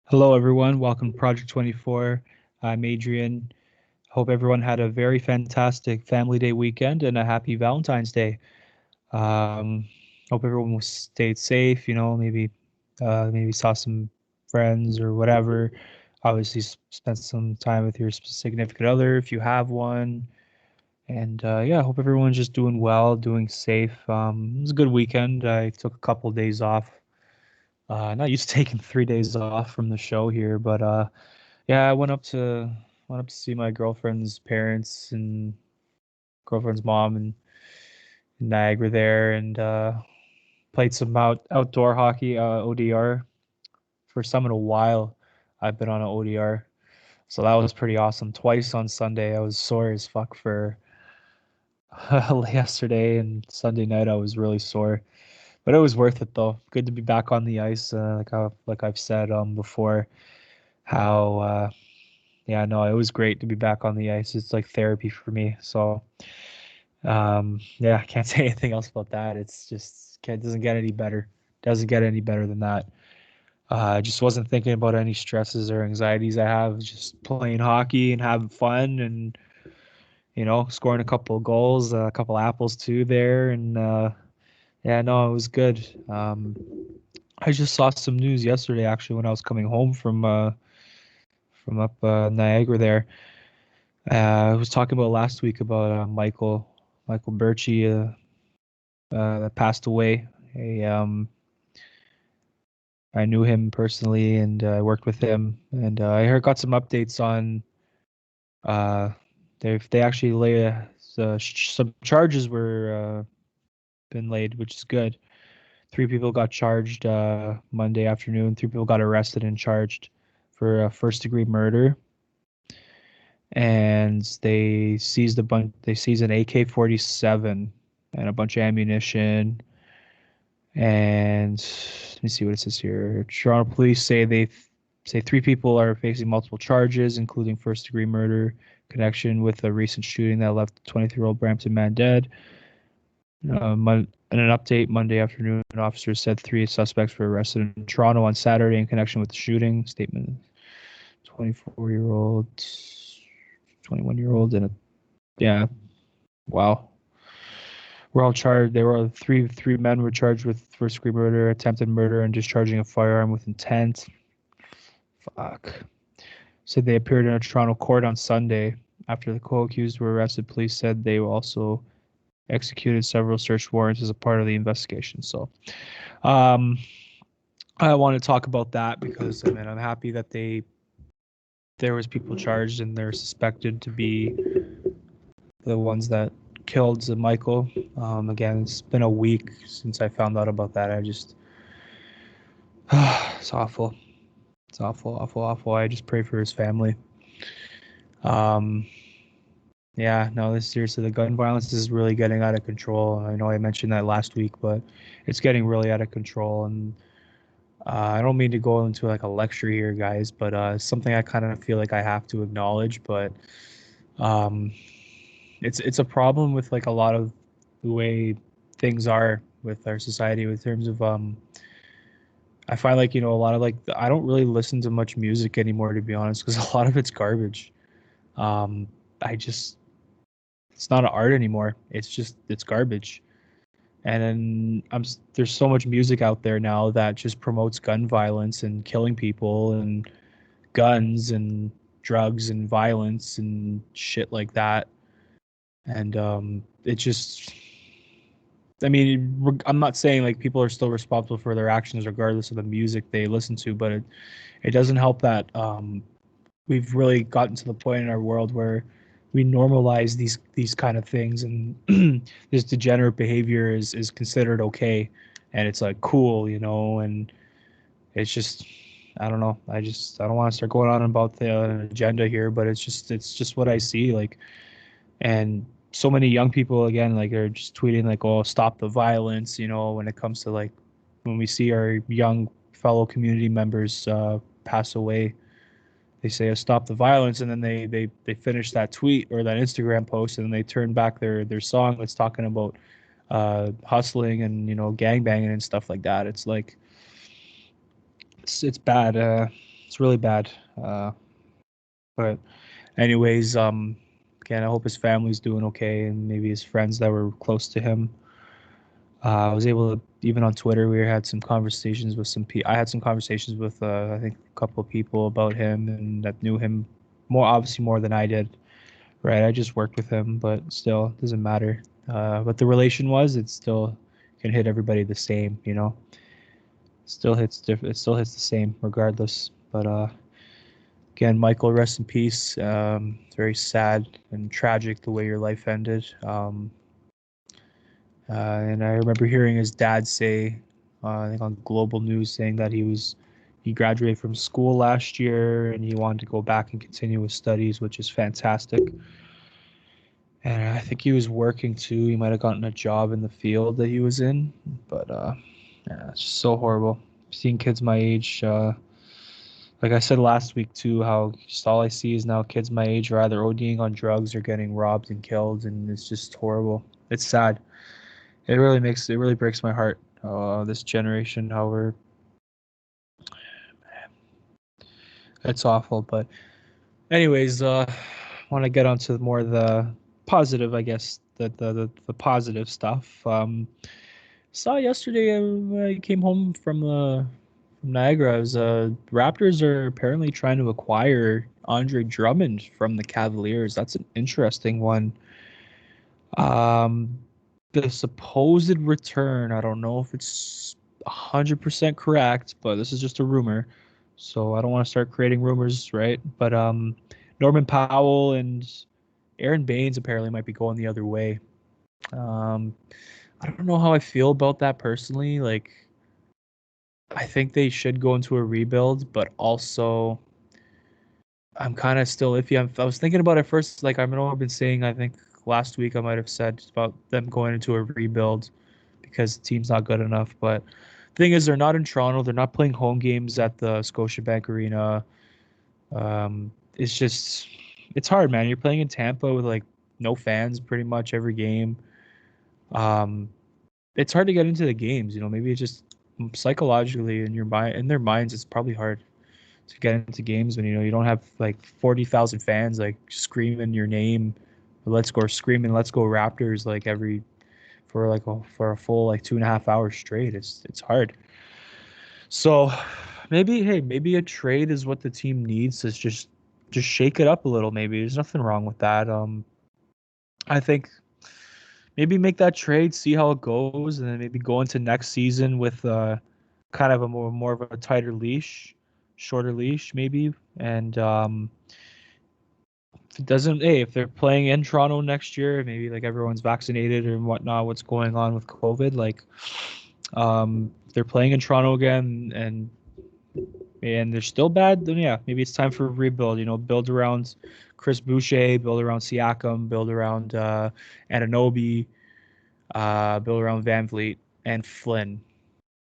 Hello, everyone. Welcome to Project 24. I'm Adrian. Hope everyone had a very fantastic Family Day weekend and a happy Valentine's Day. Um, Hope everyone was stayed safe. Maybe saw some friends or whatever. Obviously, spent some time with your significant other if you have one. And yeah, hope everyone's just doing well, doing safe. It was a good weekend. I took a couple days off. Not used to taking 3 days off from the show here, but yeah, I went up to see my girlfriend's parents and girlfriend's mom in Niagara there, and played some outdoor hockey, ODR. First time in a while I've been on an ODR, so that was pretty awesome. Twice on Sunday, I was sore as fuck for yesterday and Sunday night. I was really sore, but it was worth it though. Good to be back on the ice, like I've said before. How Yeah, no, it was great to be back on the ice. It's like therapy for me. So, yeah, I can't say anything else about that. It's just it doesn't get any better. Doesn't get any better than that. I just wasn't thinking about any stresses or anxieties I have. Just playing hockey and having fun, and scoring a couple of goals, a couple apples too there, and yeah, no, it was good. I just saw some news yesterday actually when I was coming home from up Niagara there. I was talking about last week about Michael Birchie that passed away. I knew him personally and I worked with him, and I heard got some updates on uh, they actually lay some charges were been laid, which is good. Three people got charged Monday afternoon. Three people got arrested and charged for first degree murder, and they seized a bunch. They seized an AK-47 and a bunch of ammunition. And let me see what it says here. Toronto police say three people are facing multiple charges, including first-degree murder, connection with a recent shooting that left a 23-year-old Brampton man dead. In an update Monday afternoon, officers said three suspects were arrested in Toronto on Saturday in connection with the shooting. Statement: 24-year-old, 21-year-old, and a yeah, wow. Were all charged. They were three men were charged with first degree murder, attempted murder, and discharging a firearm with intent. Fuck. Said they appeared in a Toronto court on Sunday. After the co-accused were arrested, police said they also executed several search warrants as a part of the investigation. So, um, I want to talk about that because I mean I'm happy that there was people charged and they're suspected to be the ones that killed Michael. Again, it's been a week since I found out about that. I just it's awful. It's awful, awful, awful. I just pray for his family. Um, yeah, no, this seriously, the gun violence is really getting out of control. I know I mentioned that last week, but it's getting really out of control. And I don't mean to go into like a lecture here, guys, but it's something I kind of feel like I have to acknowledge. But um, it's a problem with like a lot of the way things are with our society in terms of I find like a lot of like I don't really listen to much music anymore to be honest because a lot of it's garbage. Um, I just it's not an art anymore. It's garbage. And then there's so much music out there now that just promotes gun violence and killing people and guns and drugs and violence and shit like that. And it just I mean, I'm not saying like people are still responsible for their actions regardless of the music they listen to, but it doesn't help that we've really gotten to the point in our world where we normalize these kind of things, and this degenerate behavior is considered okay, and it's like cool, and it's just I don't know. I don't want to start going on about the agenda here, but it's just what I see like, and so many young people again like are just tweeting like, oh, stop the violence, when it comes to like when we see our young fellow community members pass away, they say stop the violence, and then they finish that tweet or that Instagram post, and then they turn back their song that's talking about hustling and gang banging and stuff like that. It's like it's bad. It's really bad. But anyways, again, I hope his family's doing okay, and maybe his friends that were close to him. I was able to, even on Twitter, we had some conversations with some people. I had some conversations with, I think, a couple of people about him and that knew him more, obviously more than I did. Right, I just worked with him, but still, it doesn't matter. What the relation was, it still can hit everybody the same, you know. Still hits different. It still hits the same regardless. But again, Michael, rest in peace. It's very sad and tragic the way your life ended. And I remember hearing his dad say, I think on Global News, saying that he graduated from school last year and he wanted to go back and continue his studies, which is fantastic. And I think he was working too. He might have gotten a job in the field that he was in, but yeah, it's just so horrible. Seeing kids my age, like I said last week too, how just all I see is now kids my age are either ODing on drugs or getting robbed and killed, and it's just horrible. It's sad. It really breaks my heart. This generation, how we're, it's awful. But anyways, want to get onto more of the positive, I guess, the positive stuff. Saw yesterday, I came home from Niagara. Raptors are apparently trying to acquire Andre Drummond from the Cavaliers. That's an interesting one. Um, the supposed return, I don't know if it's 100% correct, but this is just a rumor. So I don't want to start creating rumors, right? But Norman Powell and Aaron Baines apparently might be going the other way. Um, I don't know how I feel about that personally. Like, I think they should go into a rebuild, but also I'm kind of still iffy. I was thinking about it first. Like, I know I've been saying, I think last week I might have said about them going into a rebuild because the team's not good enough. But the thing is, they're not in Toronto. They're not playing home games at the Scotiabank Arena. It's just, it's hard, man. You're playing in Tampa with like no fans pretty much every game. Um, it's hard to get into the games. You know, maybe it's just psychologically in your mind, in their minds, it's probably hard to get into games when you don't have like 40,000 fans like screaming your name, let's go, screaming, let's go Raptors, like every for a full like 2.5 hours straight. It's hard. So maybe, hey, maybe a trade is what the team needs to just shake it up a little. Maybe there's nothing wrong with that. I think maybe make that trade, see how it goes, and then maybe go into next season with kind of a more of a tighter leash, shorter leash maybe. And if it doesn't, hey, if they're playing in Toronto next year, maybe like everyone's vaccinated and whatnot, what's going on with COVID, like if they're playing in Toronto again and they're still bad, then yeah, maybe it's time for a rebuild. Build around Chris Boucher, build around Siakam, build around Anunoby, build around Van Vliet and Flynn.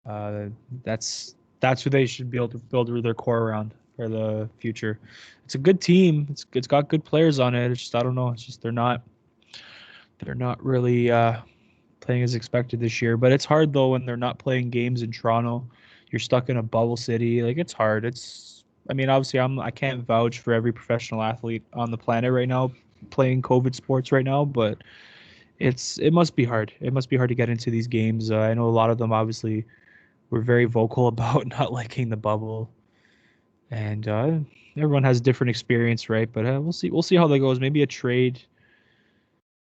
Uh, that's who they should be able to build their core around for the future. It's a good team. It's got good players on it. It's just I don't know. It's just they're not really playing as expected this year. But it's hard though when they're not playing games in Toronto. You're stuck in a bubble city. Like it's hard. I mean, obviously I can't vouch for every professional athlete on the planet right now playing COVID sports right now, but it must be hard. It must be hard to get into these games. I know a lot of them obviously were very vocal about not liking the bubble, and everyone has a different experience, right? But we'll see. We'll see how that goes. Maybe a trade,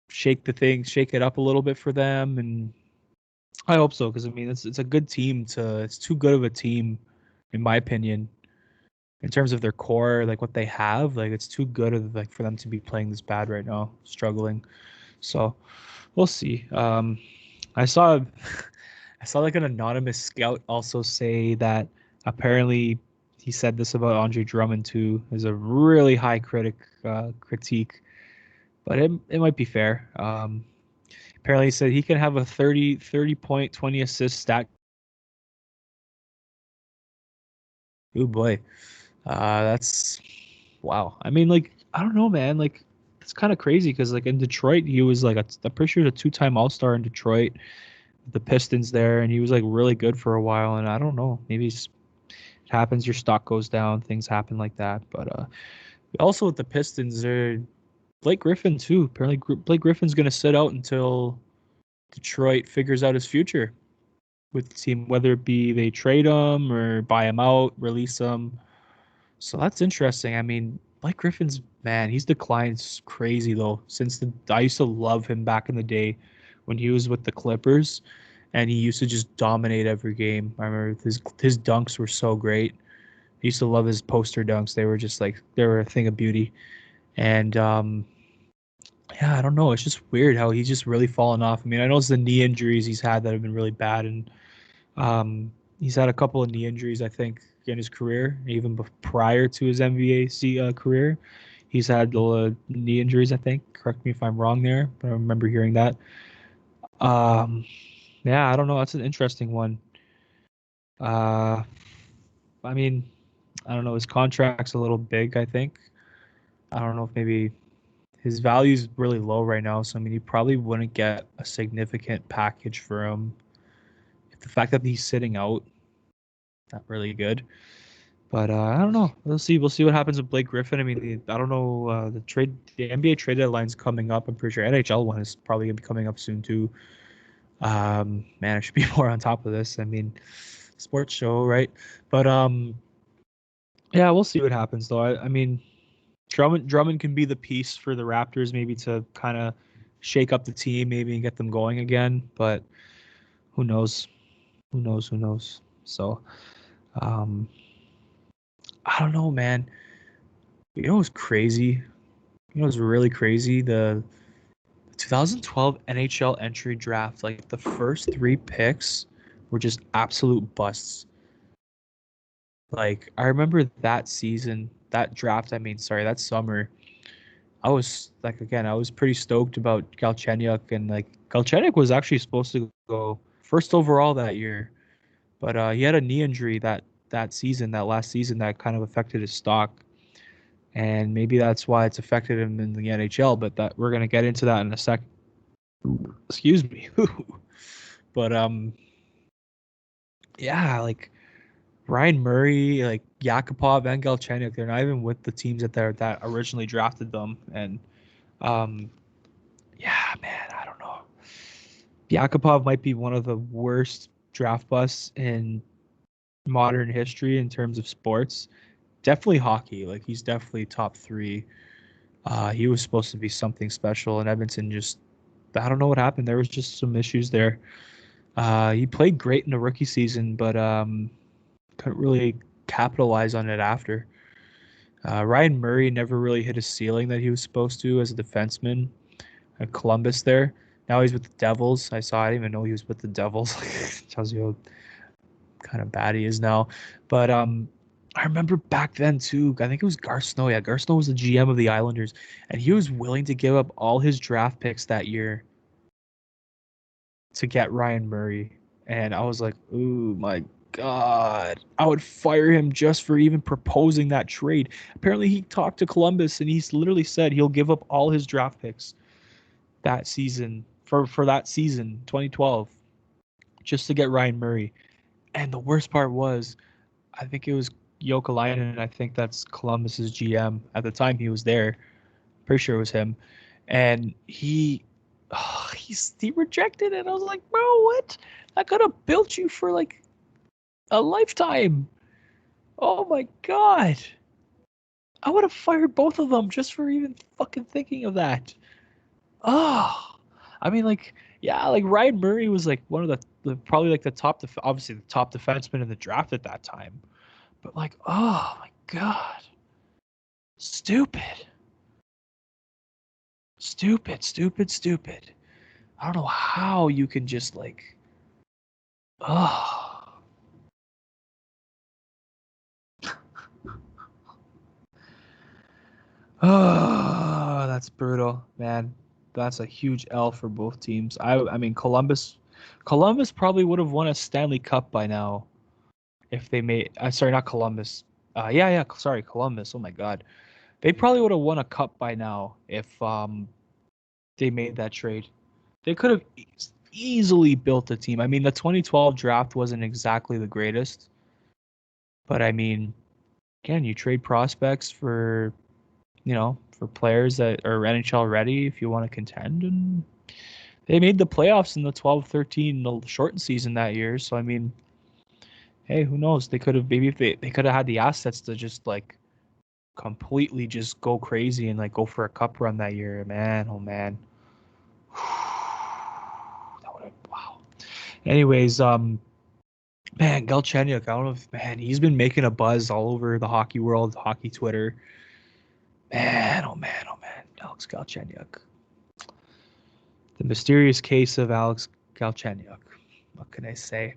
shake it up a little bit for them, and I hope so because I mean it's a good team to. It's too good of a team, in my opinion, in terms of their core, like what they have. Like it's too good of like for them to be playing this bad right now, struggling. So we'll see. I saw I saw like an anonymous scout also say that apparently he said this about Andre Drummond too, is a really high critique, but it might be fair. Apparently he said he can have a 30 point, 20 assist stat. Oh boy. That's wow. I mean, like, I don't know, man. Like, it's kind of crazy because like in Detroit, he was like I'm pretty sure a two-time All-Star in Detroit, the Pistons there, and he was like really good for a while. And I don't know, maybe he's happens, your stock goes down, things happen like that. But also with the Pistons, Blake Griffin too. Apparently, Blake Griffin's going to sit out until Detroit figures out his future with the team, whether it be they trade him or buy him out, release him. So that's interesting. I mean, Blake Griffin's, man, he's declined crazy though. I used to love him back in the day when he was with the Clippers, and he used to just dominate every game. I remember his dunks were so great. I used to love his poster dunks. They were just like they were a thing of beauty. And yeah, I don't know. It's just weird how he's just really fallen off. I mean, I know it's the knee injuries he's had that have been really bad, and he's had a couple of knee injuries, I think, in his career, even prior to his NBA career. He's had knee injuries, I think. Correct me if I'm wrong there, but I remember hearing that. Um, yeah, I don't know. That's an interesting one. I mean, I don't know. His contract's a little big, I think. I don't know if maybe his value's really low right now, so I mean, you probably wouldn't get a significant package for him. If the fact that he's sitting out, not really good. But I don't know. We'll see. We'll see what happens with Blake Griffin. I mean, I don't know. The NBA trade deadline's coming up. I'm pretty sure NHL one is probably gonna be coming up soon too. Man, I should be more on top of this. I mean, sports show, right? But yeah, we'll see what happens though. I mean, Drummond can be the piece for the Raptors, maybe to kind of shake up the team, maybe and get them going again. But who knows? Who knows? Who knows? So, um, I don't know, man. You know what's crazy? You know what's really crazy? The 2012 NHL entry draft, like the first 3 picks were just absolute busts. Like I remember that season, that draft, I mean, sorry, that summer, I was like, again, I was pretty stoked about Galchenyuk, and like Galchenyuk was actually supposed to go first overall that year, but he had a knee injury that season, that last season, that kind of affected his stock, and maybe that's why it's affected him in the NHL. But that we're gonna get into that in a sec. Excuse me. But yeah, like Ryan Murray, like Yakupov and Galchenyuk, they're not even with the teams that originally drafted them, and um, yeah, man, I don't know. Yakupov might be one of the worst draft busts in modern history in terms of sports. Definitely hockey. Like he's definitely top three. He was supposed to be something special, and Edmonton just I don't know what happened. There was just some issues there. He played great in the rookie season, but couldn't really capitalize on it after. Ryan Murray never really hit a ceiling that he was supposed to as a defenseman at Columbus there. Now he's with the Devils. I didn't even know he was with the Devils. Tells you how kind of bad he is now. But I remember back then too. I think it was Gar Snow. Yeah, Gar Snow was the GM of the Islanders, and he was willing to give up all his draft picks that year to get Ryan Murray. And I was like, ooh my God. I would fire him just for even proposing that trade. Apparently he talked to Columbus and he's literally said he'll give up all his draft picks that season for that season, 2012, just to get Ryan Murray. And the worst part was, I think it was Jokalainen, and I think that's Columbus's GM at the time he was there. Pretty sure it was him. And he rejected it. I was like, bro, what? I could have built you for like a lifetime. Oh my God. I would have fired both of them just for even fucking thinking of that. Oh, I mean, like, yeah, like Ryan Murray was like one of the probably like the obviously the top defenseman in the draft at that time. But like, oh my God. Stupid. Stupid, stupid, stupid. I don't know how you can just like, oh. Oh, that's brutal, man. That's a huge L for both teams. I mean Columbus probably would have won a Stanley Cup by now if they made sorry, not Columbus. Yeah, sorry, Columbus. Oh my God. They probably would have won a cup by now if they made that trade. They could have easily built a team. I mean, the 2012 draft wasn't exactly the greatest, But I mean, again, you trade prospects for, for players that are NHL ready if you want to contend. And they made the playoffs in the 12-13, the shortened season that year. So, I mean, hey, who knows? They could have, maybe if they could have had the assets to just like completely just go crazy and like go for a cup run that year. Man, oh man. That would have, wow. Anyways, man, Galchenyuk, I don't know if, man, he's been making a buzz all over the hockey world, hockey Twitter. Man, oh man, oh man, Alex Galchenyuk. The mysterious case of Alex Galchenyuk. What can I say?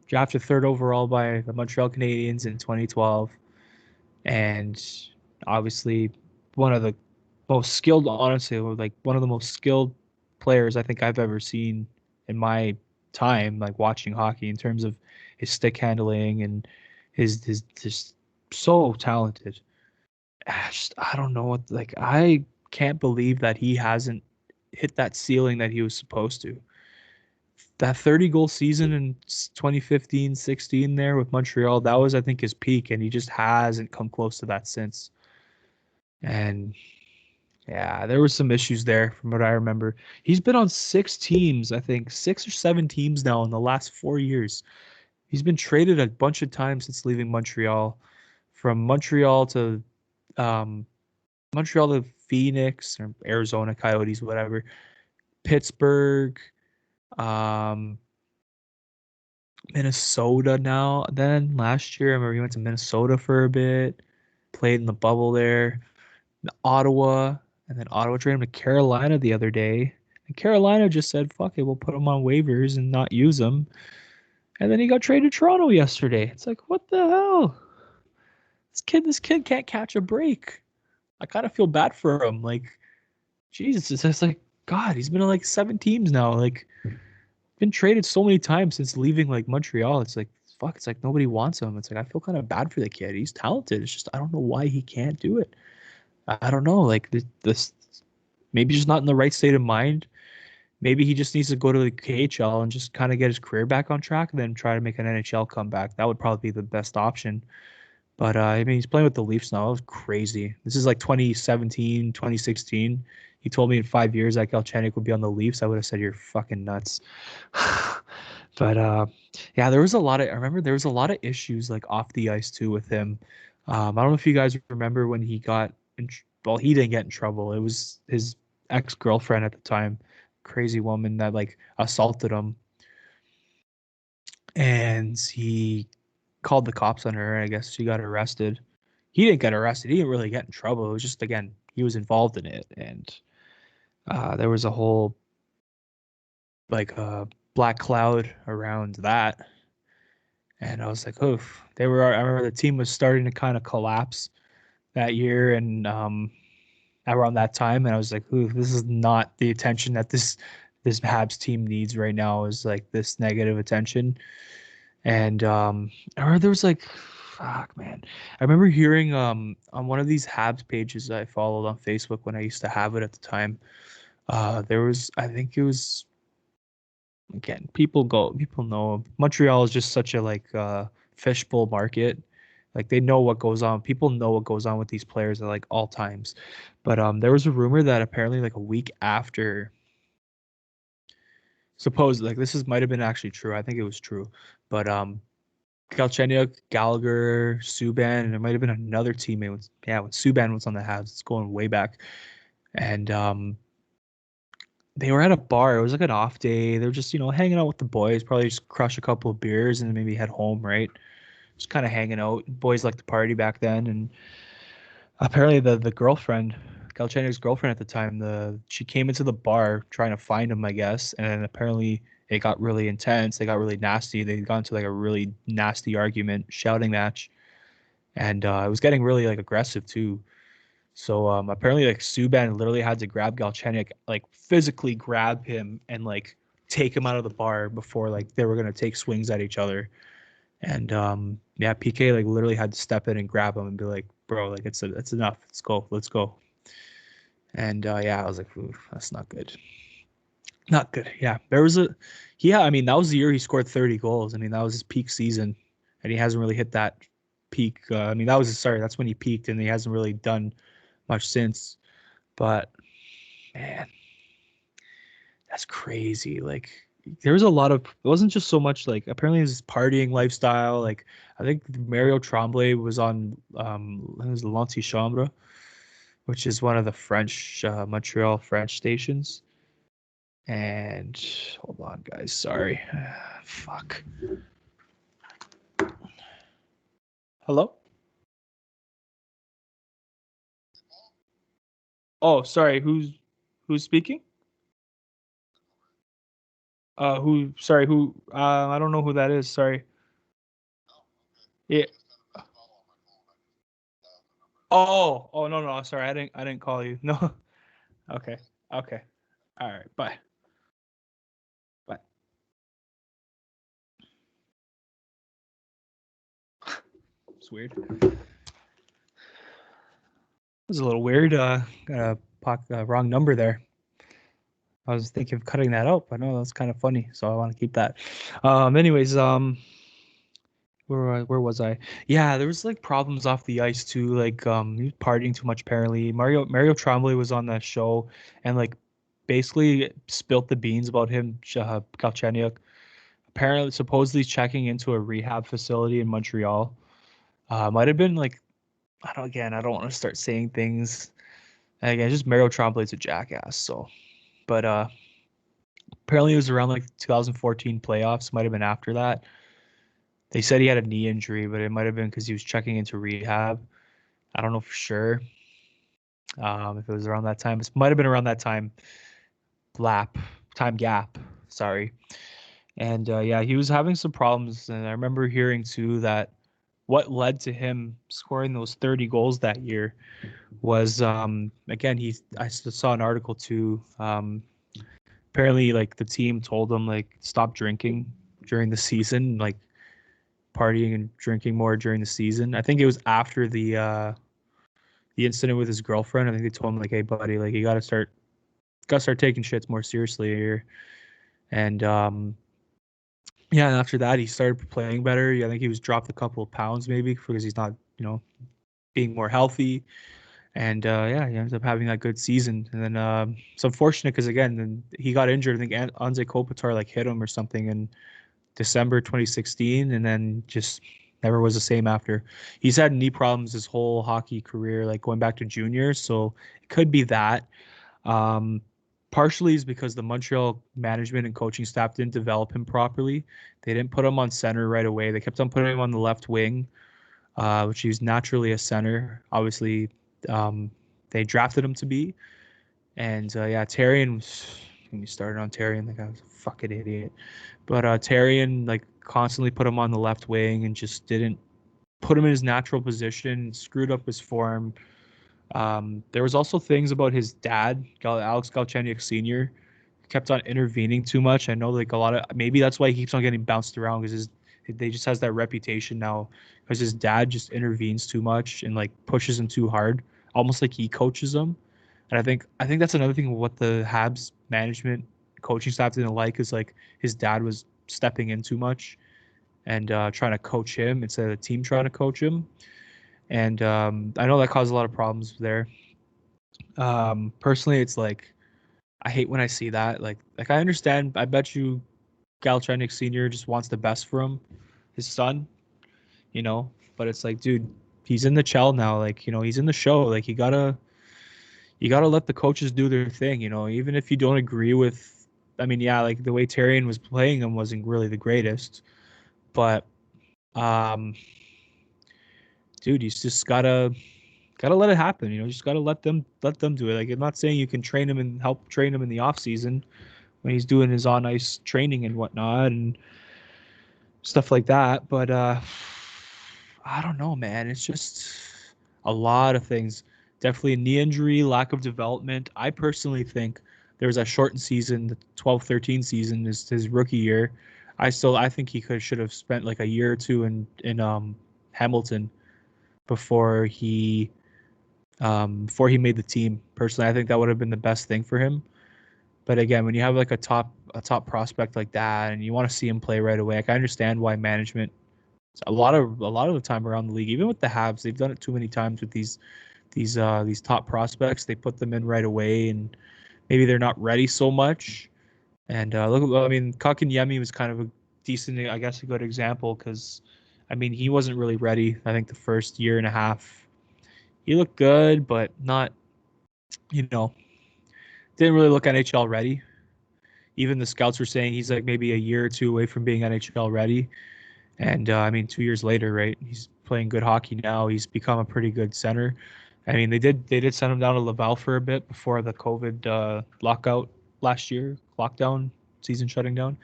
Drafted third overall by the Montreal Canadiens in 2012, and obviously one of the most skilled, honestly, like one of the most skilled players I think I've ever seen in my time, like watching hockey in terms of his stick handling and his just so talented. I don't know what, like, I can't believe that he hasn't hit that ceiling that he was supposed to. That 30 goal season in 2015-16 there with Montreal, that was, I think, his peak, and he just hasn't come close to that since. And yeah, there was some issues there from what I remember. He's been on 6 teams, I think, 6 or 7 teams now in the last 4 years. He's been traded a bunch of times since leaving Montreal, from um, Montreal to Phoenix or Arizona Coyotes, whatever, Pittsburgh, um, Minnesota now. Then last year, I remember he went to Minnesota for a bit, played in the bubble there, Ottawa, and then Ottawa traded him to Carolina the other day. And Carolina just said, fuck it, we'll put him on waivers and not use him. And then he got traded to Toronto yesterday. It's like, what the hell? This kid can't catch a break. I kind of feel bad for him. Like, Jesus, it's just like, God, he's been on like 7 teams now. Like, been traded so many times since leaving like Montreal. It's like, fuck, it's like nobody wants him. It's like, I feel kind of bad for the kid. He's talented. It's just, I don't know why he can't do it. I don't know. Like, this maybe just not in the right state of mind. Maybe he just needs to go to the KHL and just kind of get his career back on track and then try to make an NHL comeback. That would probably be the best option. But I mean, he's playing with the Leafs now. That was crazy. This is like 2017, 2016. He told me in 5 years that Galchenyuk would be on the Leafs. I would have said you're fucking nuts. But yeah, I remember there was a lot of issues like off the ice too with him. I don't know if you guys remember when he got well, he didn't get in trouble. It was his ex-girlfriend at the time, crazy woman that like assaulted him, and he called the cops on her. I guess she got arrested. He didn't get arrested. He didn't really get in trouble. It was just, again, he was involved in it, and there was a whole like black cloud around that. And I was like, oof. I remember the team was starting to kind of collapse that year, and around that time, and I was like, ooh, this is not the attention that this Habs team needs right now. Is like this negative attention. And I remember there was like, fuck, man. I remember hearing on one of these Habs pages I followed on Facebook when I used to have it at the time. There was, I think it was, again, people know Montreal is just such a like fishbowl market. Like they know what goes on. People know what goes on with these players at like all times. But there was a rumor that apparently like a week after, suppose like this is might have been actually true. I think it was true. But Galchenyuk, Gallagher, Subban, and there might have been another teammate. When Subban was on the Habs, it's going way back. And they were at a bar. It was like an off day. They were just, hanging out with the boys, probably just crush a couple of beers and then maybe head home, right? Just kind of hanging out. Boys liked to party back then. And apparently the girlfriend, Galchenyuk's girlfriend at the time, she came into the bar trying to find him, I guess, and then apparently it got really intense. They got really nasty. They got into like a really nasty argument, shouting match, and it was getting really like aggressive too. So apparently like Subban literally had to grab Galchenyuk, like physically grab him and like take him out of the bar before like they were gonna take swings at each other. And yeah, PK like literally had to step in and grab him and be like, bro, like it's enough. Let's go. And yeah, I was like, ooh, that's not good. Not good. Yeah, I mean, that was the year he scored 30 goals. I mean, that was his peak season, and he hasn't really hit that peak. I mean, that's when he peaked, and he hasn't really done much since. But man, that's crazy. Like there was a lot of, it wasn't just so much like apparently his partying lifestyle. Like I think Mario Tremblay was on it was L'Antichambre, which is one of the French Montreal French stations. And hold on, guys. Sorry. Fuck. Hello? Oh, sorry. Who's speaking? Who I don't know who that is. Sorry. Yeah. Oh, no. Sorry. I didn't call you. No. Okay. Okay. All right. Bye. Bye. It's weird. It was a little weird. Wrong number there. I was thinking of cutting that out, but no, that's kind of funny. So I want to keep that. Anyways, where was I? Yeah, there was like problems off the ice too. Like he was partying too much apparently. Mario Tremblay was on that show and like basically spilt the beans about him. Galchenyuk apparently supposedly checking into a rehab facility in Montreal. Might have been like I don't want to start saying things. And again, just Mario Tremblay's a jackass. So, but apparently it was around like 2014 playoffs. Might have been after that. They said he had a knee injury, but it might have been because he was checking into rehab. I don't know for sure if it was around that time. It might have been around that time gap. Sorry. And yeah, he was having some problems. And I remember hearing too that what led to him scoring those 30 goals that year was again I saw an article too. Apparently, like the team told him like stop drinking during the season, like partying and drinking more during the season. I think it was after the incident with his girlfriend. I think they told him like, "Hey, buddy, like you gotta start taking shits more seriously here." And yeah, and after that, he started playing better. Yeah, I think he was dropped a couple of pounds maybe because he's not, being more healthy. And yeah, he ends up having that good season. And then it's unfortunate because again, then he got injured. I think Anze Kopitar like hit him or something in December 2016, and then just never was the same after. He's had knee problems his whole hockey career, like going back to juniors. So it could be that. Um, Partially is because the Montreal management and coaching staff didn't develop him properly. They didn't put him on center right away. They kept on putting him on the left wing, which he's naturally a center. Obviously, they drafted him to be. And yeah, Tarian was when you started on Tarian, like I was a fucking idiot. But Tarian like constantly put him on the left wing and just didn't put him in his natural position, screwed up his form. There was also things about his dad, Alex Galchenyuk Sr. Kept on intervening too much. I know like a lot of maybe that's why he keeps on getting bounced around because they just has that reputation now because his dad just intervenes too much and like pushes him too hard, almost like he coaches him. And I think that's another thing what the Habs management coaching staff didn't like is like his dad was stepping in too much and trying to coach him instead of the team trying to coach him. And I know that caused a lot of problems there. Personally, it's like I hate when I see that. Like I understand. I bet you Galchenyuk Senior just wants the best for him, his son. But it's like, dude, he's in the Chell now. Like he's in the show. Like you gotta let the coaches do their thing. Even if you don't agree with. I mean, yeah, like the way Tarian was playing him wasn't really the greatest, but um, dude, you just gotta let it happen. You just gotta let them do it. Like I'm not saying you can train him and help train him in the off season when he's doing his on ice training and whatnot and stuff like that. But I don't know, man. It's just a lot of things. Definitely a knee injury, lack of development. I personally think there was a shortened season, the 12-13 season is his rookie year. I think he should have spent like a year or two in Hamilton before he made the team. Personally, I think that would have been the best thing for him. But again, when you have like a top prospect like that, and you want to see him play right away, like I understand why management a lot of the time around the league, even with the Habs, they've done it too many times with these top prospects. They put them in right away, and maybe they're not ready so much. And look, I mean, Kakanyemi was kind of a decent, I guess, a good example because, I mean, he wasn't really ready. I think the first year and a half, he looked good, but not, you know, didn't really look NHL ready. Even the scouts were saying he's like maybe a year or two away from being NHL ready. And I mean, 2 years later, right? He's playing good hockey now. He's become a pretty good center. I mean, they did send him down to Laval for a bit before the COVID lockout last year, lockdown, season shutting down,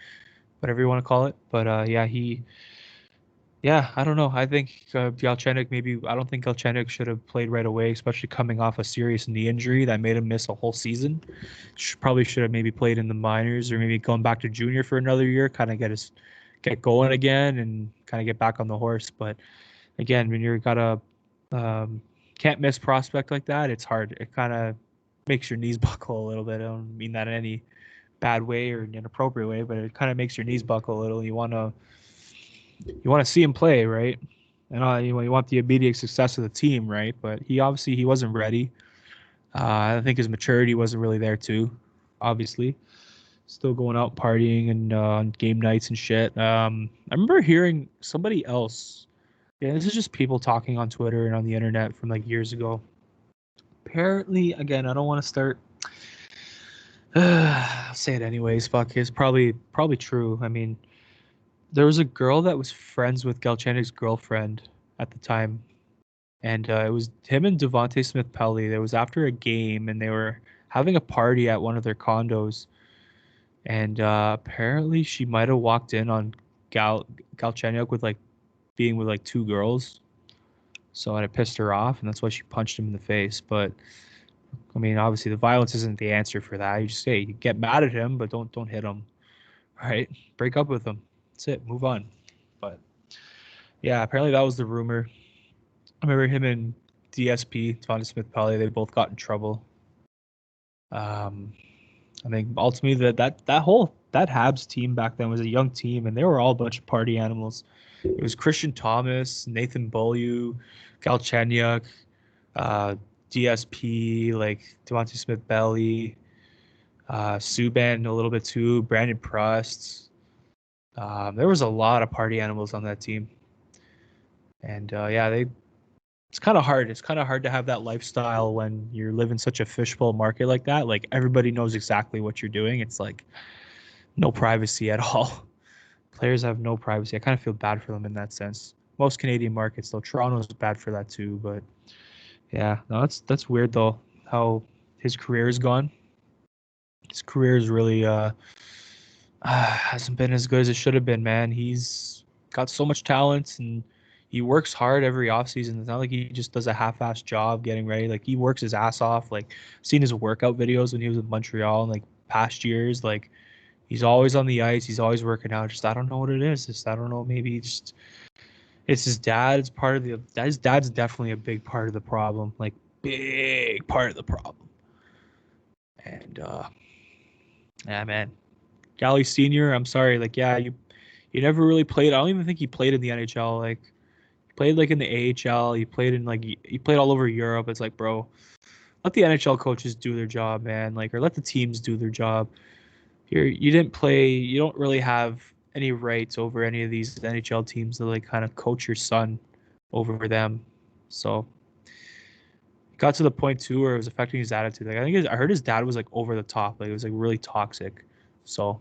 whatever you want to call it. But yeah, I don't know. I think Galchenyuk maybe I don't think Galchenyuk should have played right away, especially coming off a serious knee injury that made him miss a whole season. Probably should have maybe played in the minors or maybe going back to junior for another year, kind of get going again and kind of get back on the horse. But again, when you're got a can't miss prospect like that, it's hard. It kind of makes your knees buckle a little bit. I don't mean that in any bad way or inappropriate way, but it kind of makes your knees buckle a little. You want to see him play, right? And you want the immediate success of the team, right? But he wasn't ready. I think his maturity wasn't really there too. Obviously, still going out partying and on game nights and shit. I remember hearing somebody else. Yeah, this is just people talking on Twitter and on the internet from like years ago. Apparently, again, I don't want to start. I'll say it anyways. Fuck, it's probably true. I mean, there was a girl that was friends with Galchenyuk's girlfriend at the time, and it was him and Devonte Smith Pelly. It was after a game, and they were having a party at one of their condos, and apparently she might have walked in on Galchenyuk with like being with like two girls, so it pissed her off, and that's why she punched him in the face. But I mean, obviously, the violence isn't the answer for that. You just say you get mad at him, but don't hit him, right? Break up with him. That's it. Move on. But yeah, apparently that was the rumor. I remember him and DSP, Devonta Smith Pelly, they both got in trouble. Um, I think ultimately that Habs team back then was a young team, and they were all a bunch of party animals. It was Christian Thomas, Nathan Beaulieu, Galchenyuk, uh, DSP, like Devonta Smith Pelly, Subban a little bit too, Brandon Prust. There was a lot of party animals on that team, and yeah, it's kind of hard. It's kind of hard to have that lifestyle when you live in such a fishbowl market like that. Like everybody knows exactly what you're doing. It's like no privacy at all. Players have no privacy. I kind of feel bad for them in that sense. Most Canadian markets, though, Toronto's bad for that too. But yeah, no, that's weird though. How his career is gone. His career is really hasn't been as good as it should have been. Man, he's got so much talent and he works hard every offseason. It's not like he just does a half-assed job getting ready. Like he works his ass off. Like seen his workout videos when he was with Montreal and like past years. Like he's always on the ice. He's always working out. Just I don't know what it is. Just I don't know. Maybe just it's his dad. It's part of the. His dad's definitely a big part of the problem. Like big part of the problem. And yeah, man, Gally Senior. I'm sorry. Like yeah, you never really played. I don't even think he played in the NHL. Like he played like in the AHL. He played in like he played all over Europe. It's like, bro, let the NHL coaches do their job, man. Like or let the teams do their job. You didn't play. You don't really have any rights over any of these NHL teams to like kind of coach your son over them. So it got to the point too where it was affecting his attitude. Like I heard his dad was like over the top. Like it was like really toxic. So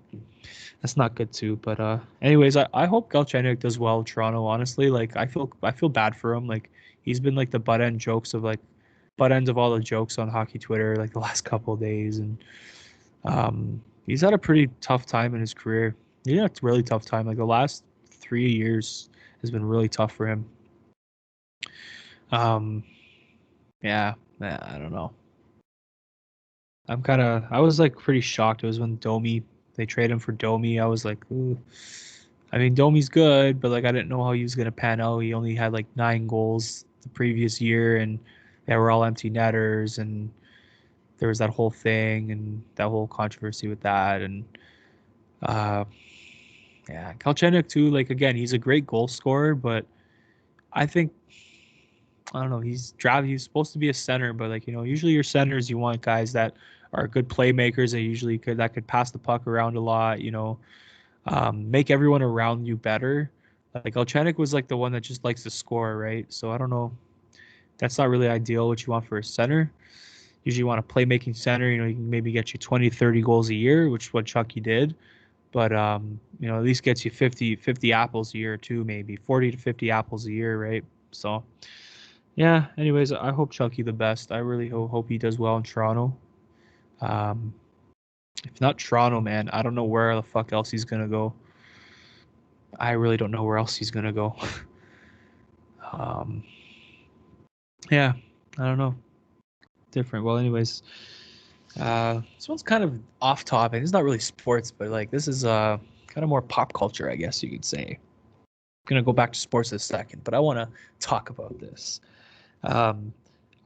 that's not good too. But anyways, I hope Galchenyuk does well in Toronto. Honestly, like I feel bad for him. Like he's been like the butt ends of all the jokes on hockey Twitter like the last couple of days, and he's had a pretty tough time in his career. Yeah, it's a really tough time. Like the last 3 years has been really tough for him. Um, yeah, I don't know. I was like pretty shocked. It was when they traded him for Domi. I was like, ooh. I mean, Domi's good, but like I didn't know how he was gonna pan out. He only had like 9 goals the previous year, and they were all empty netters, and there was that whole thing and that whole controversy with that, and uh, Yeah, Galchenyuk too. Like again, he's a great goal scorer, but I think I don't know. He's supposed to be a center, but like usually your centers you want guys that are good playmakers that usually could pass the puck around a lot. Make everyone around you better. Like Galchenyuk was like the one that just likes to score, right? So I don't know. That's not really ideal what you want for a center. Usually you want a playmaking center. You can maybe get you 20, 30 goals a year, which is what Chucky did. But at least gets you 50 apples a year too, maybe 40 to 50 apples a year, right? So yeah. Anyways, I hope Chucky the best. I really hope he does well in Toronto. Um, if not Toronto, man, I don't know where the fuck else he's gonna go. I really don't know where else he's gonna go. um, yeah, I don't know. Different. Well, anyways, this one's kind of off topic. It's not really sports, but like this is kind of more pop culture, I guess you could say. I'm gonna go back to sports in a second, but I want to talk about this. Um,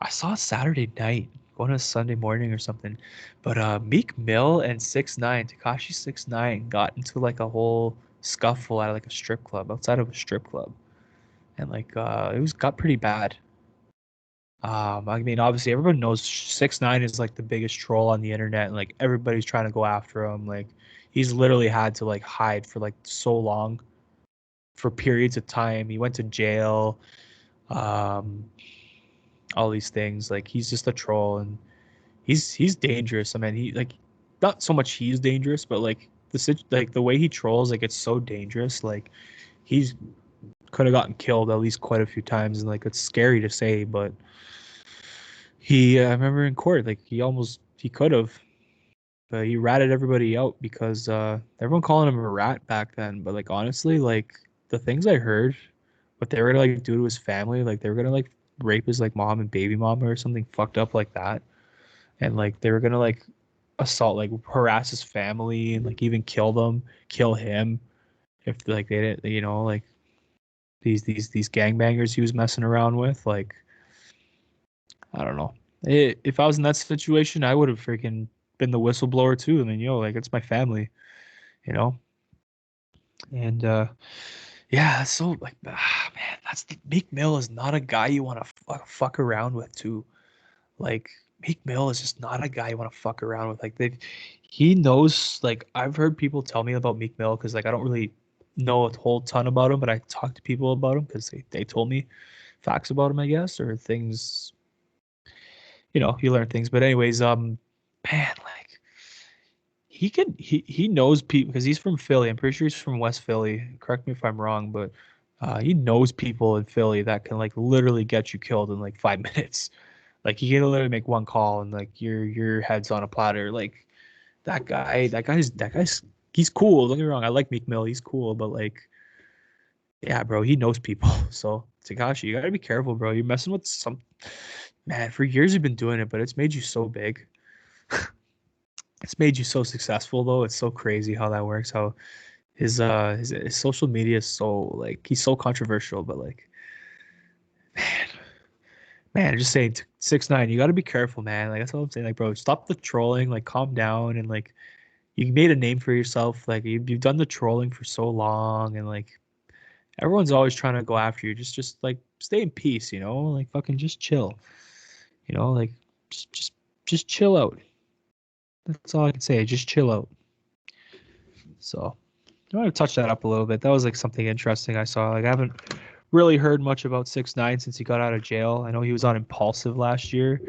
I saw Saturday night, going to Sunday morning or something, but Meek Mill and 6ix9ine, Tekashi 6ix9ine, got into like a whole scuffle at like a strip club, outside of a strip club, and like it was got pretty bad. I mean, obviously, everyone knows 6ix9ine is like the biggest troll on the internet, and like everybody's trying to go after him. Like he's literally had to like hide for like so long, for periods of time. He went to jail. Um, all these things. Like he's just a troll, and he's dangerous. I mean, he like not so much he's dangerous, but like like the way he trolls, like it's so dangerous. Like he's could have gotten killed at least quite a few times, and like it's scary to say, but I remember in court, like he could have, but he ratted everybody out because everyone calling him a rat back then. But like honestly, like the things I heard, what they were gonna like do to his family, like they were gonna like rape his like mom and baby mama or something fucked up like that, and like they were gonna like assault, like harass his family, and like even kill him if like they didn't, like these gangbangers he was messing around with. Like I don't know. If I was in that situation, I would have freaking been the whistleblower too. I mean, like it's my family, you know. And yeah, so like man, Meek Mill is not a guy you want to fuck around with too. Like Meek Mill is just not a guy you want to fuck around with. Like he knows. Like I've heard people tell me about Meek Mill because like I don't really know a whole ton about him, but I talk to people about him because they told me facts about him, I guess, or things. You learn things. But anyways, man, like he knows people because he's from Philly. I'm pretty sure he's from West Philly. Correct me if I'm wrong, but he knows people in Philly that can like literally get you killed in like 5 minutes. Like you can literally make one call and like your head's on a platter. Like that guy's he's cool. Don't get me wrong. I like Meek Mill. He's cool, but like, yeah, bro, he knows people. So Takashi, you gotta be careful, bro. You're messing with some man. For years you've been doing it, but it's made you so big. It's made you so successful, though. It's so crazy how that works. How his social media is so like he's so controversial, but like man, man, just saying 6ix9ine, you got to be careful, man. Like that's all I'm saying. Like, bro, stop the trolling. Like, calm down and like you made a name for yourself. Like you've done the trolling for so long, and like everyone's always trying to go after you. Just like stay in peace, Like fucking just chill, Like just just just chill out. That's all I can say. Just chill out. So I want to touch that up a little bit. That was like something interesting I saw. Like I haven't really heard much about 6ix9ine since he got out of jail. I know he was on Impulsive last year,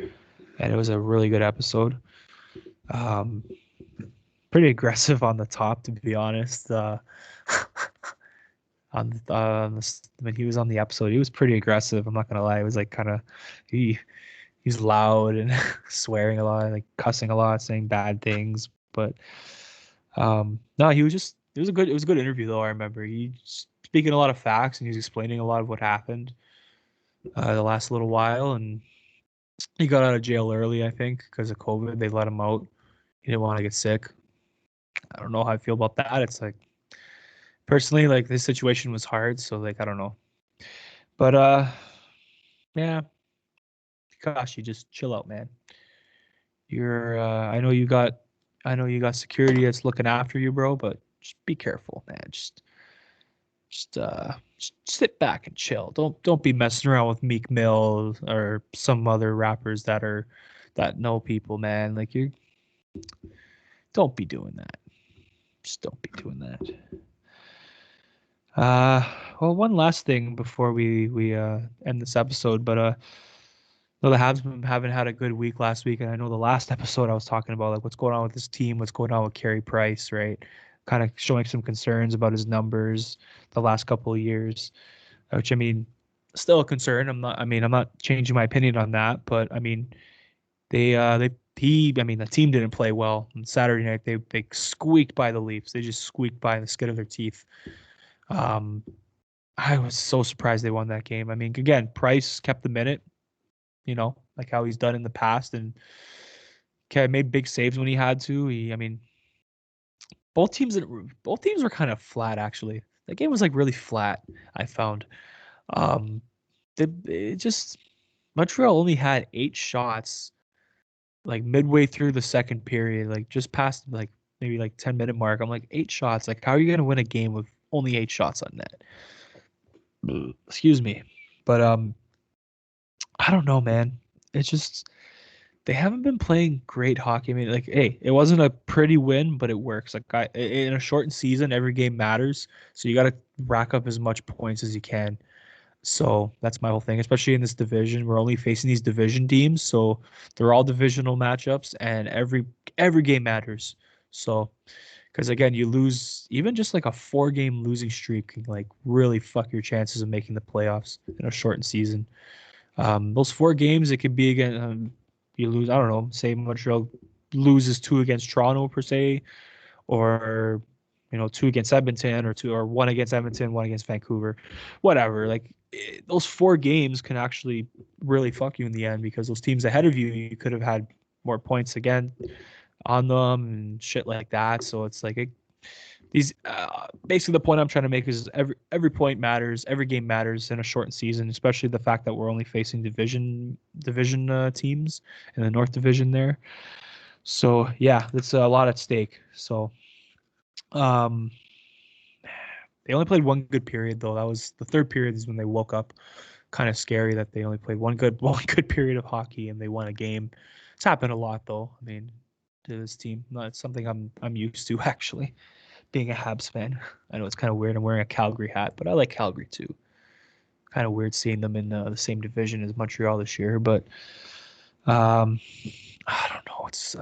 and it was a really good episode. Um, Pretty aggressive on the top, to be honest. When he was on the episode, he was pretty aggressive. I'm not gonna lie. It was like kind of he's loud and swearing a lot, like cussing a lot, saying bad things. But no, he was just it was a good interview though. I remember he speaking a lot of facts and he was explaining a lot of what happened the last little while, and he got out of jail early, I think, because of COVID. They let him out. He didn't want to get sick. I don't know how I feel about that. It's like personally, like this situation was hard, so like I don't know. But yeah, gosh, you just chill out, man. You're I know you got security that's looking after you, bro, but just be careful, man. Just sit back and chill. Don't be messing around with Meek Mill or some other rappers that know people, man. Like you don't be doing that. Just don't be doing that. Well, one last thing before we end this episode, but no, the Habs haven't had a good week last week, and I know the last episode I was talking about like what's going on with this team, what's going on with Carey Price, right? Kind of showing some concerns about his numbers the last couple of years, which I mean, still a concern. I'm not changing my opinion on that, but I mean, the team didn't play well on Saturday night. They squeaked by the Leafs. They just squeaked by the skin of their teeth. Um, I was so surprised they won that game. I mean, again, Price kept the minute, like how he's done in the past, and made big saves when he had to. I mean, both teams were kind of flat actually. That game was like really flat. I found. Um, it just Montreal only had 8 shots like midway through the second period, like just past like maybe like 10-minute mark. I'm like 8 shots. Like how are you gonna win a game with only 8 shots on net? Excuse me, but I don't know, man. It's just they haven't been playing great hockey. I mean, like, hey, it wasn't a pretty win, but it works. Like, in a shortened season, every game matters. So you got to rack up as much points as you can. So that's my whole thing, especially in this division. We're only facing these division teams, so they're all divisional matchups, and every game matters. So, because again, you lose even just like a 4-game losing streak can like really fuck your chances of making the playoffs in a shortened season. Those 4 games, it could be again. You lose. I don't know. Say Montreal loses 2 against Toronto per se, or 2 against Edmonton, or 1 against Edmonton, 1 against Vancouver, whatever. Like those 4 games can actually really fuck you in the end because those teams ahead of you could have had more points again on them and shit like that. So it's like these basically the point I'm trying to make is every point matters, every game matters in a shortened season, especially the fact that we're only facing division teams in the North Division there. So yeah, that's a lot at stake. So um, they only played one good period though. That was the third period is when they woke up. Kind of scary that they only played one good period of hockey and they won a game. It's happened a lot though. I mean, to this team, it's something I'm used to actually. Being a Habs fan. I know it's kind of weird. I'm wearing a Calgary hat, but I like Calgary too. Kind of weird seeing them in the same division as Montreal this year, but um, I don't know. It's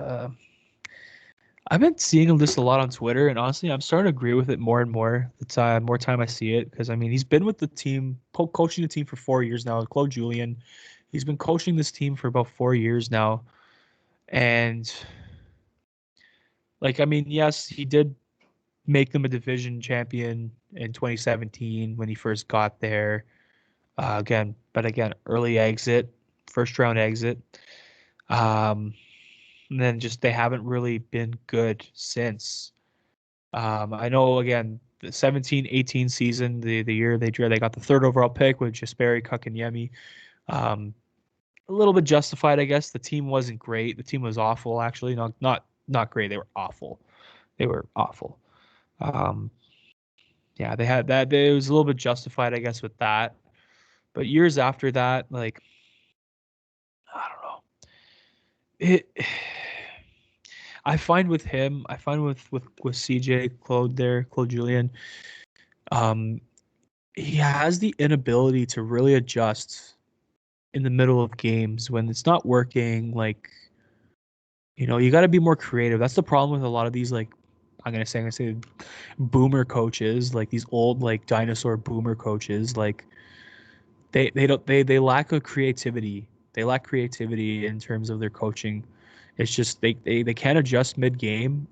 I've been seeing this a lot on Twitter, and honestly, I'm starting to agree with it more and more. The more time I see it, because I mean, he's been with the team, coaching the team for 4 years now. Claude Julien, he's been coaching this team for about 4 years now, and like I mean, yes, he did make them a division champion in 2017 when he first got there. Again, early exit, first round exit. And then just they haven't really been good since. I know again the 17-18 season, the year they got the third overall pick with Jesperi Kotkaniemi. A little bit justified, I guess. The team wasn't great. The team was awful, actually. Not great. They were awful. They were awful. Um, yeah, they had that. It was a little bit justified, I guess, with that. But years after that, like I don't know, it. I find with CJ Claude Julien, um, he has the inability to really adjust in the middle of games when it's not working. Like, you got to be more creative. That's the problem with a lot of these like I'm gonna say boomer coaches, like these old like dinosaur boomer coaches, like they lack a creativity. They lack creativity in terms of their coaching. It's just they can't adjust mid game.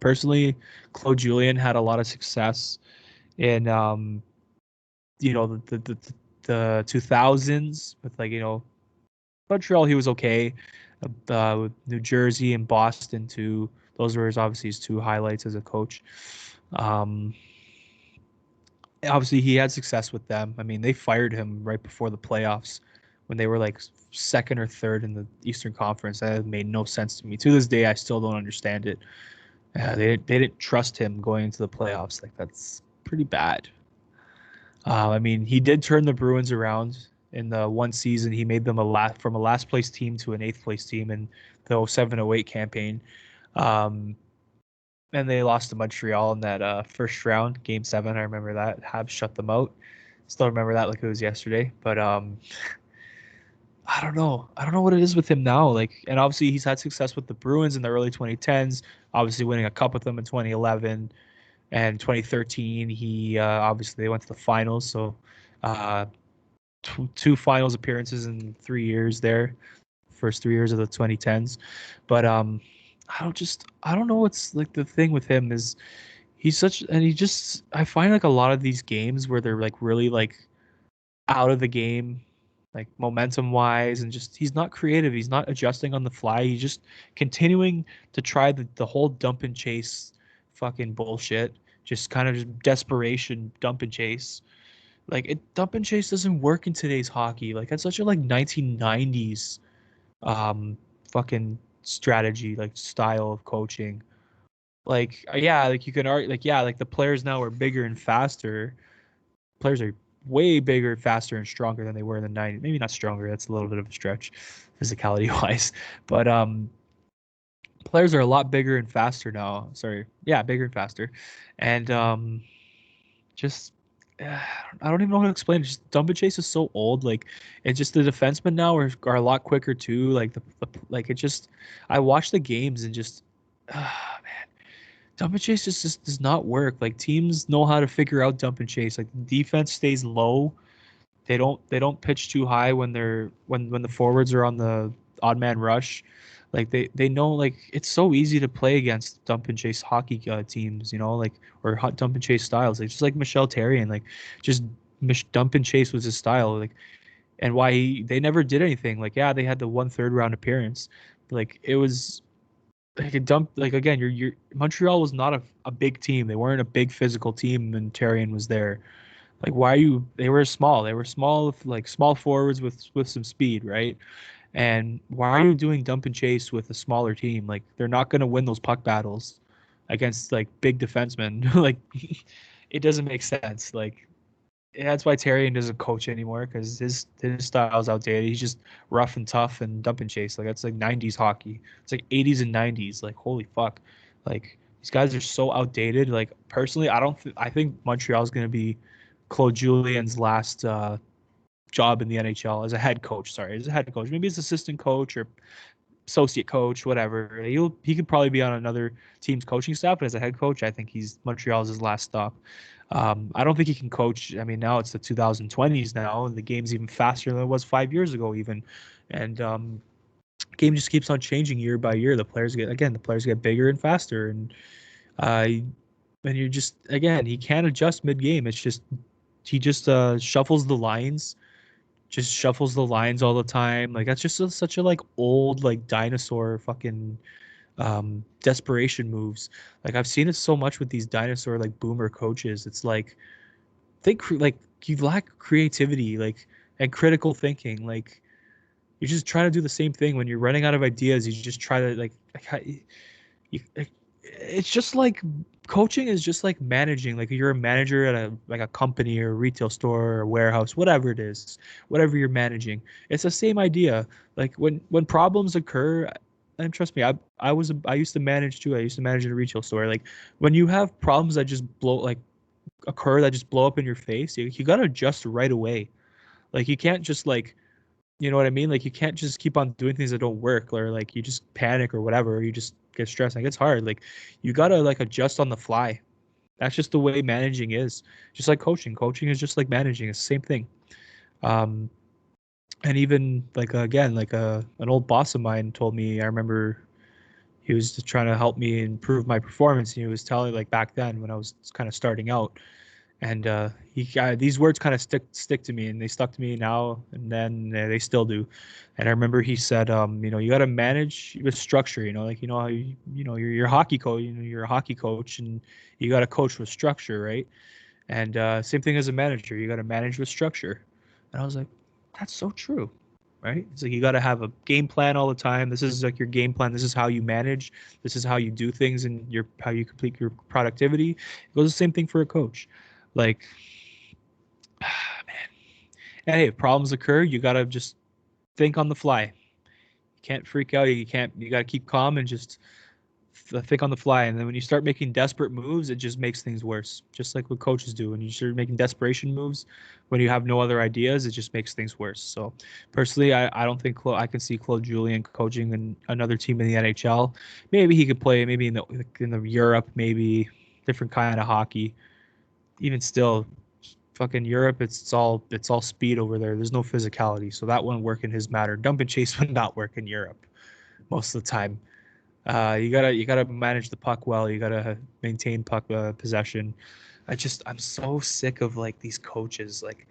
Personally, Claude Julien had a lot of success in the 2000s with like Montreal. He was okay. With New Jersey and Boston too. Those were obviously his 2 highlights as a coach. Um, Obviously he had success with them. I mean, they fired him right before the playoffs when they were like second or third in the Eastern Conference. That made no sense to me. To this day, I still don't understand it. Yeah, they didn't trust him going into the playoffs. Like that's pretty bad. I mean, he did turn the Bruins around in the one season. He made them from a last place team to an eighth place team in the 07-08 campaign. Um, and they lost to Montreal in that first round, Game 7. I remember that. Habs shut them out. Still remember that like it was yesterday. But I don't know. I don't know what it is with him now. Like, and obviously he's had success with the Bruins in the early 2010s. Obviously winning a cup with them in 2011 and 2013. He obviously they went to the finals. So uh, two finals appearances in 3 years there, first 3 years of the 2010s. But I don't know what's like the thing with him is he just I find like a lot of these games where they're like really like out of the game, like momentum wise, and just he's not creative. He's not adjusting on the fly. He's just continuing to try the whole dump and chase fucking bullshit. Just kind of just desperation dump and chase. Like it dump and chase doesn't work in today's hockey. Like that's such a like 1990s fucking strategy, like style of coaching. Like yeah, like you can argue like yeah, like the players now are bigger and faster. Players are way bigger, faster, and stronger than they were in the 90s. Maybe not stronger, that's a little bit of a stretch, physicality wise. But players are a lot bigger and faster now. Sorry. Yeah, bigger and faster. And just I don't even know how to explain it. Just Dump and Chase is so old. Like, it's just the defensemen now are a lot quicker too. Like like it just. I watch the games and just, man, Dump and Chase just does not work. Like teams know how to figure out Dump and Chase. Like the defense stays low. They don't pitch too high when when the forwards are on the odd man rush. Like they know like it's so easy to play against dump and chase hockey teams, like or hot dump and chase styles. Like just like Michel Therrien, like just dump and chase was his style. Like and why they never did anything. Like yeah, they had the 1/3 round appearance. Like it was like a dump. Like again, you're Montreal was not a big team. They weren't a big physical team, and Therrien was there. Like why are you they were small. They were small like small forwards with some speed, right? And why are you doing dump and chase with a smaller team? Like they're not going to win those puck battles against like big defensemen. Like it doesn't make sense. Like that's why Therrien doesn't coach anymore because his style is outdated. He's just rough and tough and dump and chase. Like that's like 90s hockey. It's like 80s and 90s. Like holy fuck. Like these guys are so outdated. Like personally, I think Montreal's going to be Claude Julien's last job in the NHL as a head coach. Sorry, as a head coach. Maybe as assistant coach or associate coach, whatever. He could probably be on another team's coaching staff, but as a head coach, I think he's Montreal's his last stop. I don't think he can coach. I mean, now it's the 2020s now, and the game's even faster than it was 5 years ago, even. And game just keeps on changing year by year. The players get bigger and faster, uh, and you're just again, he can't adjust mid game. It's just he just shuffles the lines all the time. Like that's just such a like old like dinosaur fucking desperation moves. Like I've seen it so much with these dinosaur like boomer coaches. It's like like you lack creativity like and critical thinking. Like you're just trying to do the same thing when you're running out of ideas. You just try to you, it's just like coaching is just like managing. Like you're a manager at a company or a retail store or a warehouse, whatever it is, whatever you're managing. It's the same idea. Like when problems occur, and trust me, I used to manage too. I used to manage in a retail store. Like when you have problems that just occur that just blow up in your face, you gotta adjust right away. Like you can't just like you know what I mean? Like you can't just keep on doing things that don't work or like you just panic or whatever, or you just get stressed. Like it's hard. Like you gotta like adjust on the fly. That's just the way managing is. Just like coaching. Coaching is just like managing. It's the same thing. Um and even like again, like an old boss of mine told me, I remember he was just trying to help me improve my performance. And he was telling like back then when I was kind of starting out, and these words kind of stick to me and they stuck to me now and then they still do. And I remember he said you got to manage with structure, like how you're a hockey coach, you're a hockey coach and you got to coach with structure, right? And same thing as a manager, you got to manage with structure. And I was like, that's so true. right? It's like you got to have a game plan all the time. This is like your game plan. This is how you manage. This is how you do things and how you complete your productivity. It goes the same thing for a coach. Like, man. And hey, if problems occur, you got to just think on the fly. You can't freak out. You got to keep calm and just think on the fly. And then when you start making desperate moves, it just makes things worse. Just like what coaches do. When you start making desperation moves, when you have no other ideas, it just makes things worse. So personally, I don't think I can see Claude Julien coaching another team in the NHL. Maybe he could play maybe in the Europe, maybe different kind of hockey. Even still, fucking Europe, it's all speed over there. There's no physicality, so that wouldn't work in his matter. Dump and chase would not work in Europe most of the time. You gotta manage the puck well. You gotta maintain puck possession. I'm so sick of like these coaches, like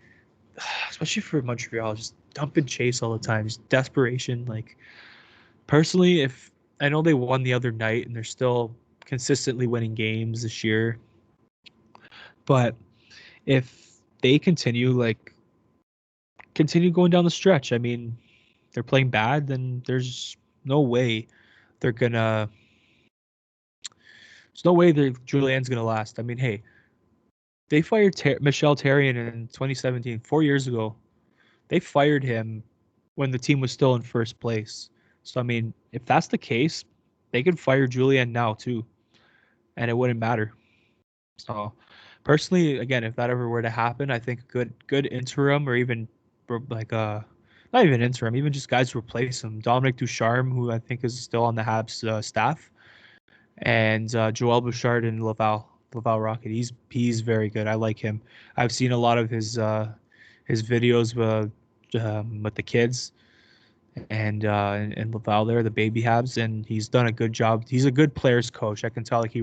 especially for Montreal, just dump and chase all the time, just desperation. Like personally, if I know they won the other night and they're still consistently winning games this year, but if they continue going down the stretch, I mean, they're playing bad, then there's no way they're gonna. There's no way that Julian's gonna last. I mean, hey, they fired Michel Therrien in 2017, 4 years ago. They fired him when the team was still in first place. So I mean, if that's the case, they could fire Julian now too, and it wouldn't matter. So personally, again, if that ever were to happen, I think good interim or even like not even interim, even just guys to replace him. Dominic Ducharme, who I think is still on the Habs staff, and Joel Bouchard and Laval Rocket. He's very good. I like him. I've seen a lot of his videos with the kids and Laval there, the baby Habs, and he's done a good job. He's a good players coach. I can tell. Like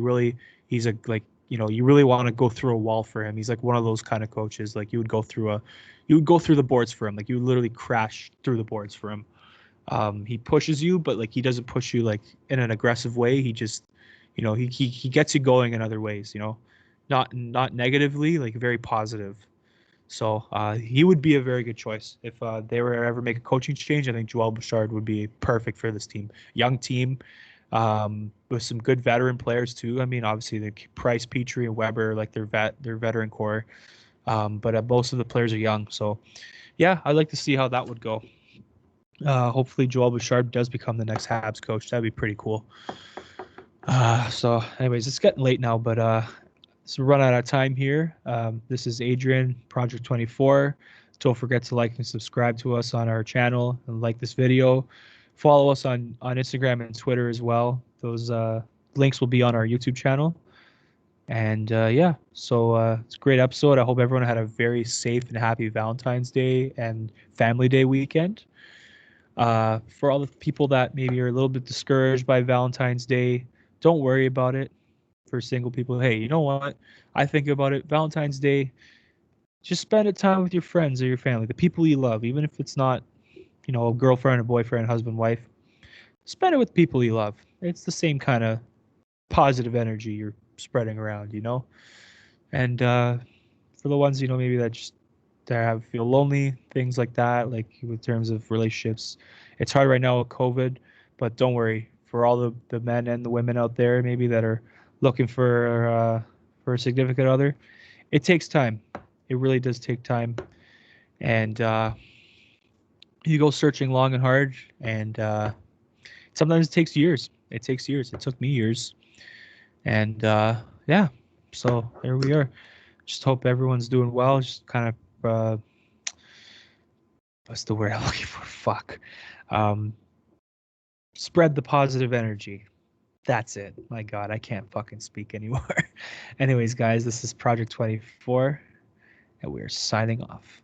he's a like you really want to go through a wall for him. He's like one of those kind of coaches. Like you would go through the boards for him. Like you would literally crash through the boards for him. He pushes you, but like he doesn't push you like in an aggressive way. He just, he gets you going in other ways. Not negatively, like very positive. So he would be a very good choice if they were to ever make a coaching change. I think Joel Bouchard would be perfect for this team. Young team, with some good veteran players too. I mean, obviously the Price, Petrie, and Weber, like their veteran core. But most of the players are young. So yeah, I'd like to see how that would go. Hopefully Joel Bouchard does become the next Habs coach. That'd be pretty cool. So anyways, it's getting late now, but so run out of time here. This is Adrian, Project 24. Don't forget to like and subscribe to us on our channel and like this video. Follow us on Instagram and Twitter as well. Those links will be on our YouTube channel. And yeah, so it's a great episode. I hope everyone had a very safe and happy Valentine's Day and Family Day weekend. For all the people that maybe are a little bit discouraged by Valentine's Day, don't worry about it. For single people, hey, you know what? I think about it. Valentine's Day, just spend a time with your friends or your family, the people you love, even if it's not, a girlfriend, a boyfriend, husband, wife. Spend it with people you love. It's the same kind of positive energy you're spreading around. And for the ones maybe that feel lonely, things like that, like in terms of relationships, it's hard right now with COVID, but don't worry. For all the men and the women out there, maybe that are looking for a significant other, it takes time. It really does take time, and you go searching long and hard, and sometimes it takes years. It takes years. It took me years, and yeah. So there we are. Just hope everyone's doing well. Just kind of what's the word I'm looking for? Fuck. Um, Spread the positive energy. That's it. My God, I can't fucking speak anymore. Anyways, guys, this is Project 24, and we're signing off.